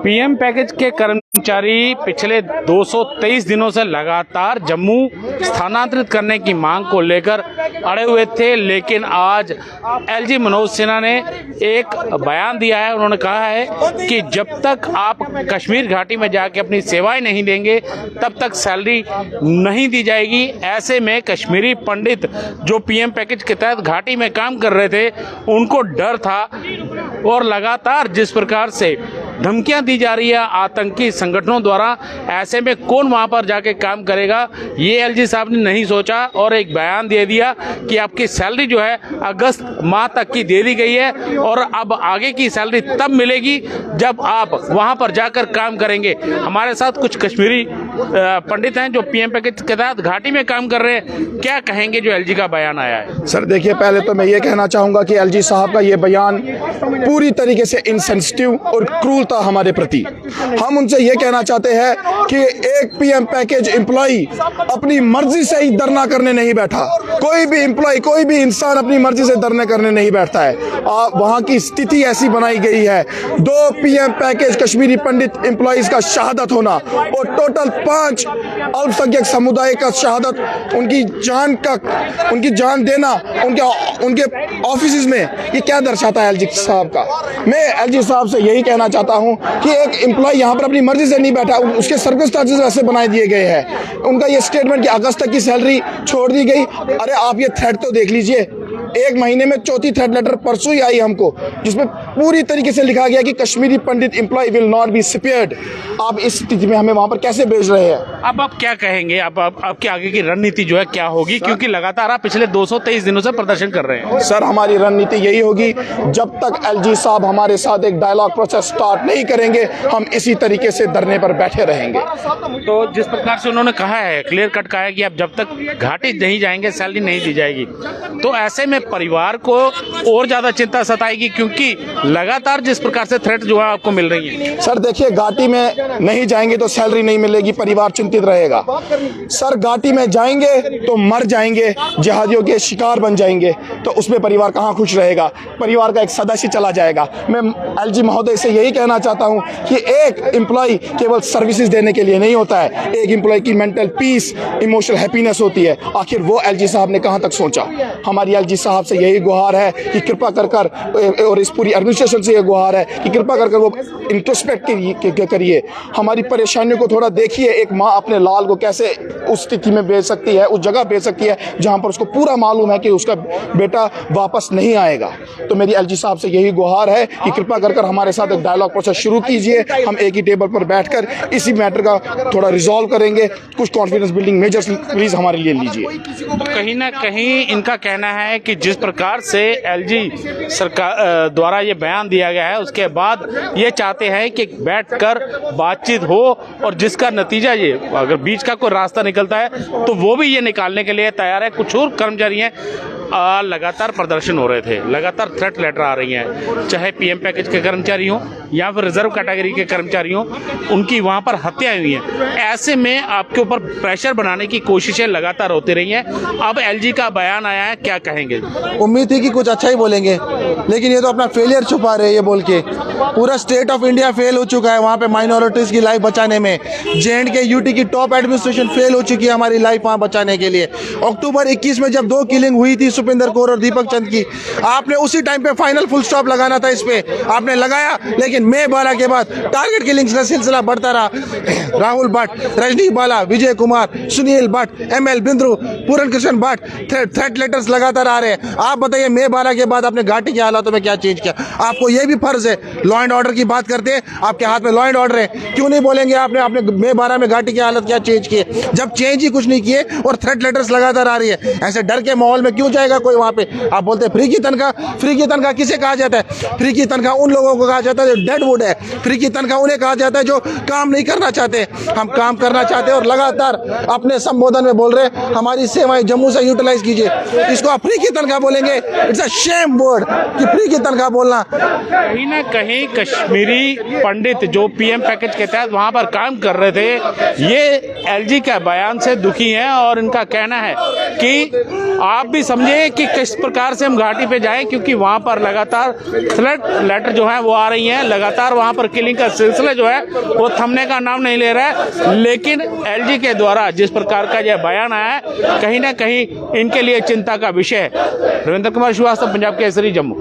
PM package के कर्मचारी पिछले 223 दिनों से लगातार जम्मू स्थानांतरित करने की मांग को लेकर अड़े हुए थे, लेकिन आज एलजी मनोज सिन्हा ने एक बयान दिया है। उन्होंने कहा है कि जब तक आप कश्मीर घाटी में जाके अपनी सेवाएं नहीं देंगे तब तक सैलरी नहीं दी जाएगी। ऐसे में कश्मीरी पंडित जो पीएम पैकेज के तहत घाटी में काम कर रहे थे उनको डर था, और लगातार जिस प्रकार से धमकियां दी जा रही है आतंकी संगठनों द्वारा, ऐसे में कौन वहां पर जाके काम करेगा, ये एलजी साहब ने नहीं सोचा और एक बयान दे दिया कि आपकी सैलरी जो है अगस्त माह तक की दे दी गई है और अब आगे की सैलरी तब मिलेगी जब आप वहां पर जाकर काम करेंगे। हमारे साथ कुछ कश्मीरी पंडित हैं जो पीएम पैकेज के तहत घाटी में काम कर रहे हैं। क्या कहेंगे जो एलजी का बयान आया है? सर देखिए, पहले तो मैं ये कहना चाहूँगा कि एलजी साहब का ये बयान पूरी तरीके से इनसेंसिटिव और क्रूर था हमारे प्रति। हम उनसे ये कहना चाहते हैं कि एक पीएम पैकेज एम्प्लॉई अपनी मर्जी से ही धरना करने नहीं बैठा। कोई भी एम्प्लॉय, कोई भी इंसान अपनी मर्जी से धरना करने नहीं बैठता है। वहाँ की स्थिति ऐसी बनाई गई है, 2 पीएम पैकेज कश्मीरी पंडित एम्प्लॉइज का शहादत होना और टोटल 5 अल्पसंख्यक समुदाय का शहादत, उनकी जान देना उनके ऑफिस में, ये क्या दर्शाता है एलजी साहब का? मैं एलजी साहब से यही कहना चाहता हूं कि एक एम्प्लॉय यहां पर अपनी मर्जी से नहीं बैठा, उसके सर्कमस्टेंसेस ऐसे बनाए दिए गए हैं। उनका ये स्टेटमेंट कि अगस्त तक की सैलरी छोड़ दी गई। अरे आप ये थ्रेट तो देख लीजिए, 1 महीने में चौथी थ्रेट लेटर परसों ही आई हमको, जिसमें पूरी तरीके से लिखा गया कि Kashmiri Pandit employ will not be spared. आप इस स्थिति में हमें वहां पर कैसे भेज रहे हैं? अब आप क्या कहेंगे? आपकी आगे की रणनीति जो है क्या होगी, क्योंकि लगातार आप पिछले 223 दिनों से प्रदर्शन कर रहे हैं? सर हमारी रणनीति यही होगी, जब तक एलजी साहब हमारे साथ एक डायलॉग प्रोसेस स्टार्ट नहीं करेंगे हम इसी तरीके से धरने पर बैठे रहेंगे। तो जिस प्रकार से उन्होंने कहा है, क्लियर कट कहा है कि आप जब तक घाटी नहीं जाएंगे सैलरी नहीं दी जाएगी, तो ऐसे में परिवार को और ज्यादा चिंता सताएगी, क्योंकि लगातार जिस प्रकार से थ्रेट जो है आपको मिल रही है। सर देखिए, घाटी में नहीं जाएंगे तो सैलरी नहीं मिलेगी, परिवार चिंतित रहेगा। सर घाटी में जाएंगे तो मर जाएंगे, जिहादियों के शिकार बन जाएंगे, तो उसमें परिवार कहाँ खुश रहेगा? परिवार का एक सदस्य चला जाएगा। मैं एलजी महोदय से यही कहना चाहता हूं कि एक एम्प्लॉय केवल सर्विसेज देने के लिए नहीं होता है, एक एम्प्लॉय की मेंटल पीस, इमोशनल हैप्पीनेस होती है। आखिर वो एलजी साहब ने कहां तक सोचा? हमारी एलजी साहब से यही गुहार है कि कृपा कर और इस पूरी एडमिनिस्ट्रेशन से यह गुहार है कि कृपा कर वो इंट्रोस्पेक्ट करिए, हमारी परेशानियों को थोड़ा देखिए। एक माँ अपने लाल को कैसे उस स्थिति में भेज सकती है, उस जगह भेज सकती है जहां पर उसको पूरा मालूम है कि उसका बेटा वापस नहीं आएगा। तो मेरी एलजी साहब से यही गुहार है कि कृपा कर हमारे साथ एक डायलॉग प्रोसेस शुरू कीजिए। हम एक ही टेबल पर बैठकर इसी मैटर का थोड़ा रिजॉल्व करेंगे। कुछ कॉन्फिडेंस बिल्डिंग मेजर्स प्लीज हमारे लिए लीजिए। तो कहीं ना कहीं इनका कहना है कि जिस प्रकार से एलजी सरकार द्वारा ये बयान दिया गया है, उसके बाद ये चाहते हैं कि बैठकर बातचीत हो और जिसका नतीजा ये, अगर बीच का कोई रास्ता निकलता है तो वो भी ये निकालने के लिए तैयार है। कुछ और कर्मचारी हैं, लगातार प्रदर्शन हो रहे थे, लगातार थ्रेट लेटर आ रही हैं, चाहे पीएम पैकेज के कर्मचारी हों या फिर रिजर्व कैटेगरी के कर्मचारी हों, उनकी वहां पर हत्या हुई है। ऐसे में आपके ऊपर प्रेशर बनाने की कोशिशें लगातार होती रही हैं। अब एलजी का बयान आया है, क्या कहेंगे? उम्मीद थी कि कुछ अच्छा ही बोलेंगे, लेकिन ये तो अपना फेलियर छुपा रहे हैं। ये बोल के पूरा स्टेट ऑफ इंडिया फेल हो चुका है वहाँ पे माइनॉरिटीज की लाइफ बचाने में। JNK यूटी की टॉप एडमिनिस्ट्रेशन फेल हो चुकी है हमारी लाइफ वहाँ बचाने के लिए। अक्टूबर 21 में जब 2 किलिंग हुई थी सुपिंदर कौर और दीपक चंद की, आपने उसी टाइम पे फाइनल फुल स्टॉप लगाना था, इस पे आपने लगाया। लेकिन मई 12 के बाद टारगेट किलिंग्स का सिलसिला बढ़ता रहा। राहुल भट्ट, रजनी बाला, विजय कुमार, सुनील भट्ट, ML बिंद्रू, पूरन कृष्ण भट्ट, थ्रेट लेटर्स लगातार आ रहे हैं। आप बताइए मई 12 के बाद आपने घाटी के हालातों में क्या चेंज किया? आपको ये भी फर्ज है, लॉ एंड ऑर्डर की बात करते हैं, आपके हाथ में लॉ एंड ऑर्डर है, क्यों नहीं बोलेंगे आपने मई 12 में घाटी की हालत क्या चेंज किए, जब चेंज ही कुछ नहीं किए और थ्रेट लेटर्स लगातार आ रही है? ऐसे डर के माहौल में क्यों जाएगा कोई वहां पे? आप बोलते हैं फ्री की तनख्वाह। फ्री की तनख्वाह किसे कहा जाता है? फ्री की तनख्वाह उन लोगों को कहा जाता है जो डेड वुड है। फ्री की तनख्वाह उन्हें कहा जाता है जो काम नहीं करना चाहते। हम काम करना चाहते हैं और लगातार अपने संबोधन में बोल रहे हैं हमारी सेवाएं जम्मू से यूटिलाइज कीजिए। इसको आप फ्री की तनख्वाह बोलेंगे? इट्स अ शेम वर्ड कि फ्री की तनख्वाह बोलना। कहीं ना कहीं कश्मीरी पंडित जो पीएम पैकेज के तहत वहां पर काम कर रहे थे, ये एलजी के बयान से दुखी हैं और इनका कहना है कि आप भी समझे हैं कि किस प्रकार से हम घाटी पे जाएं, क्योंकि वहां पर लगातार थ्रेट लेटर जो है वो आ रही हैं, लगातार वहां पर किलिंग का सिलसिला जो है वो थमने का नाम नहीं ले रहा है। लेकिन एलजी के द्वारा जिस प्रकार का यह बयान आया है, कहीं ना कहीं इनके लिए चिंता का विषय है। रविंद्र कुमार श्रीवास्तव, पंजाब केसरी, जम्मू।